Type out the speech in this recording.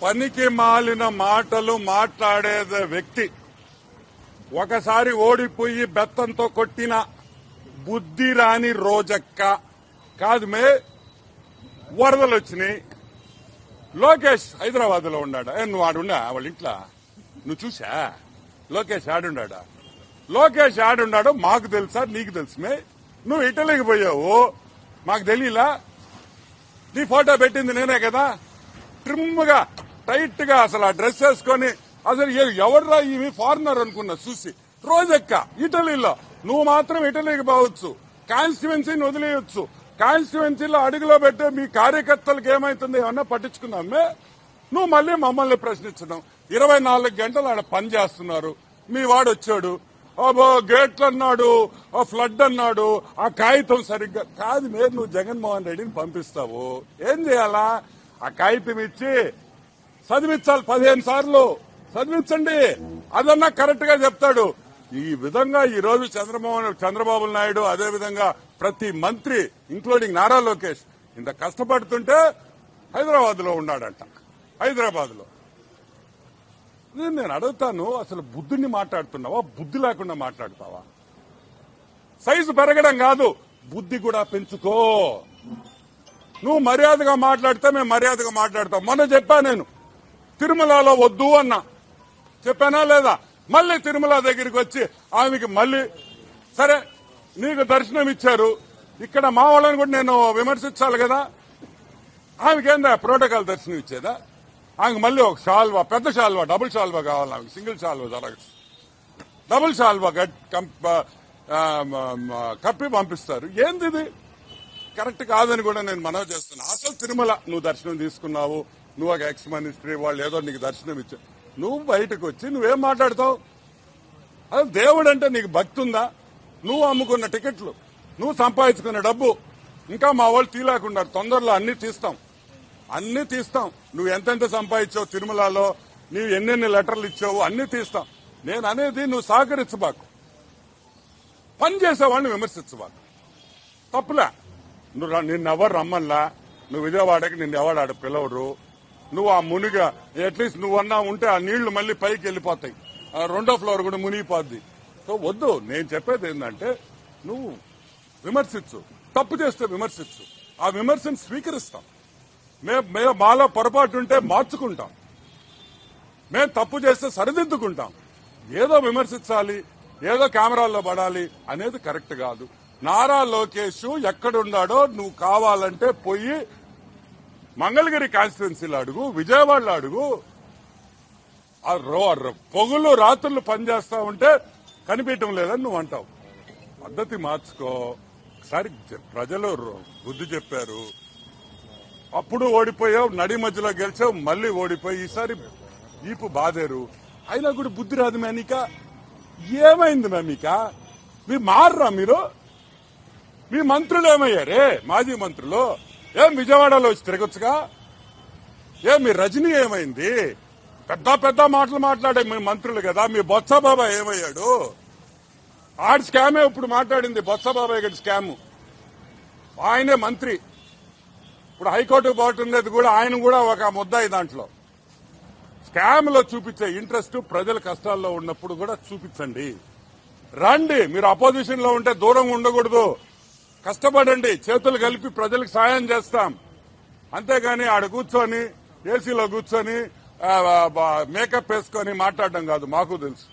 పనికి మాలిన మాటలు మాట్లాడే వ్యక్తి ఒకసారి ఓడిపోయి బెత్తంతో కొట్టిన బుద్ధి రాని రోజక్క కాదు. వరదలు వచ్చినాయి. లోకేష్ హైదరాబాద్ లో ఉన్నాడా? నువ్వు ఆడుండా వాళ్ళ ఇంట్లో? నువ్వు చూసా లోకేష్ ఆడుండా? లోకేష్ ఆడున్నాడో మాకు తెలుసా? నీకు తెలుసుమే. నువ్వు ఇటలీకి పోయావు, మాకు తెలియలా? నీ ఫోటో పెట్టింది నేనే కదా. ట్రిమ్ గా టైట్ గా అసలు ఆ డ్రెస్ వేసుకొని అసలు ఎవర్రా ఇవి ఫారినర్ అనుకున్నా చూసి. రోజెక్క ఇటలీలో నువ్వు మాత్రం ఇటలీకి పోవచ్చు, కాన్స్టిట్యువెన్సీని వదిలేయచ్చు. కాన్స్టిట్యువెన్సీలో అడుగులో పెట్టే మీ కార్యకర్తలకు ఏమైతుంది ఏమన్నా పట్టించుకున్నామే? నువ్వు మళ్ళీ మమ్మల్ని ప్రశ్నించడం. 24 గంటలు ఆడ పని చేస్తున్నారు. మీ వాడు వచ్చాడు, గేట్లు అన్నాడు, ఫ్లడ్ అన్నాడు, ఆ కాగితం సరిగ్గా కాదు. నువ్వు జగన్మోహన్ రెడ్డిని పంపిస్తావు, ఏం చేయాలా? ఆ కాగితం ఇచ్చి చదివించాలి. 15 సార్లు చదివించండి, అదన్నా కరెక్ట్ గా చెప్తాడు. ఈ విధంగా ఈ రోజు చంద్రబాబు నాయుడు, అదే విధంగా ప్రతి మంత్రి ఇంక్లూడింగ్ నారా లోకేష్ ఇంత కష్టపడుతుంటే హైదరాబాద్ లో ఉన్నాడంట. హైదరాబాద్ లో నేను అడుగుతాను, అసలు బుద్ధిని మాట్లాడుతున్నావా? బుద్ధి లేకుండా మాట్లాడతావా? సైజు పెరగడం కాదు, బుద్ధి కూడా పెంచుకో. నువ్వు మర్యాదగా మాట్లాడితే మేము మర్యాదగా మాట్లాడతాం. మొన్న చెప్పా నేను, తిరుమలలో వద్దు అన్నా, చెప్పానా లేదా? మళ్ళీ తిరుమల దగ్గరికి వచ్చి ఆమెకి మళ్ళీ సరే నీకు దర్శనం ఇచ్చారు, ఇక్కడ మా వాళ్ళని కూడా నేను విమర్శించాలి కదా. ఆమెకేందా ప్రోటోకాల్ దర్శనం ఇచ్చేదా? ఆమెకు మళ్ళీ ఒక షాల్వా, పెద్ద షాల్వా, డబుల్ షాల్వా కావాలి. ఆమెకు సింగిల్ షాల్వా జరగదు, డబుల్ షాల్వా కప్పి పంపిస్తారు. ఏంది ఇది? కరెక్ట్ కాదని కూడా నేను మనవి చేస్తున్నా. అసలు తిరుమల నువ్వు దర్శనం తీసుకున్నావు, నువ్వు ఒక ఎక్స్ మినిస్ట్రీ, వాళ్ళు ఏదో నీకు దర్శనం ఇచ్చావు, నువ్వు బయటకు వచ్చి నువ్వేం మాట్లాడతావు? అసలు దేవుడు అంటే నీకు భక్తి ఉందా? నువ్వు అమ్ముకున్న టికెట్లు, నువ్వు సంపాదించుకున్న డబ్బు ఇంకా మా వాళ్ళు తీలేకున్నారు. తొందరలో అన్ని తీస్తాం. నువ్వు ఎంతెంత సంపాదించావు తిరుమలలో, నువ్వు ఎన్నెన్ని లెటర్లు ఇచ్చావు అన్ని తీస్తాం. నేను అనేది నువ్వు సహకరించబాకు, పని చేసేవాడిని విమర్శించబాకు. తప్పులే. నిన్నెవరు రమ్మల్లా, నువ్వు విజయవాడకి నిన్నెవడు ఆడ పిలవరు. నువ్వు ఆ మునిగా అట్లీస్ట్ నువ్వన్నా ఉంటే ఆ నీళ్లు మళ్ళీ పైకి వెళ్ళిపోతాయి, 2వ ఫ్లోర్ కూడా మునిగిపోద్ది. సో వద్దు. నేను చెప్పేది ఏంటంటే నువ్వు విమర్శించు, తప్పు చేస్తే విమర్శించు, ఆ విమర్శను స్వీకరిస్తాం. మేము మాలో పొరపాటు ఉంటే మార్చుకుంటాం, మేము తప్పు చేస్తే సరిదిద్దుకుంటాం. ఏదో విమర్శించాలి, ఏదో కెమెరాల్లో పడాలి అనేది కరెక్ట్ కాదు. నారా లోకేష్ ఎక్కడున్నాడో నువ్వు కావాలంటే పోయి మంగళగిరి కాన్స్టిట్యున్సీలో అడుగు, విజయవాడలో అడుగు. పొగులు రాత్రులు పనిచేస్తా ఉంటే కనిపించడం లేదని నువ్వు అంటావు. పద్ధతి మార్చుకో. ఒకసారి ప్రజలు బుద్ధి చెప్పారు, అప్పుడు ఓడిపోయావు, నడి మధ్యలో గెలిచావు, మళ్లీ ఓడిపోయి ఈసారి ఈపు బాదేరు. అయినా కూడా బుద్ధి రాదు మేనిక. ఏమైంది మేమిక? మీరు మారరా? మీ మంత్రులు ఏమయ్యారే? మాజీ మంత్రులు ఏం విజయవాడలో వచ్చి తిరగొచ్చుగా? మీ రజనీ ఏమైంది? పెద్ద మాటలు మాట్లాడే మీ మంత్రులు కదా. మీ బొత్స బాబాయ్ ఏమయ్యాడు? ఆడి స్కామే ఇప్పుడు మాట్లాడింది, బొత్స బాబాయ్ గడి స్కామ్. ఆయనే మంత్రి, ఇప్పుడు హైకోర్టుకు పోతున్నది కూడా ఆయన కూడా ఒక ముద్దాయి. దాంట్లో స్కామ్ లో చూపించే ఇంట్రెస్ట్ ప్రజల కష్టాల్లో ఉన్నప్పుడు కూడా చూపించండి. రండి, మీరు అపోజిషన్ లో ఉంటే దూరంగా ఉండకూడదు. కష్టపడండి, చేతులు కలిపి ప్రజలకు సాయం చేస్తాం. అంతేగాని ఆడ కూర్చొని ఏసీలో కూర్చొని మేకప్ వేసుకొని మాట్లాడడం కాదు, మాకు తెలుసు.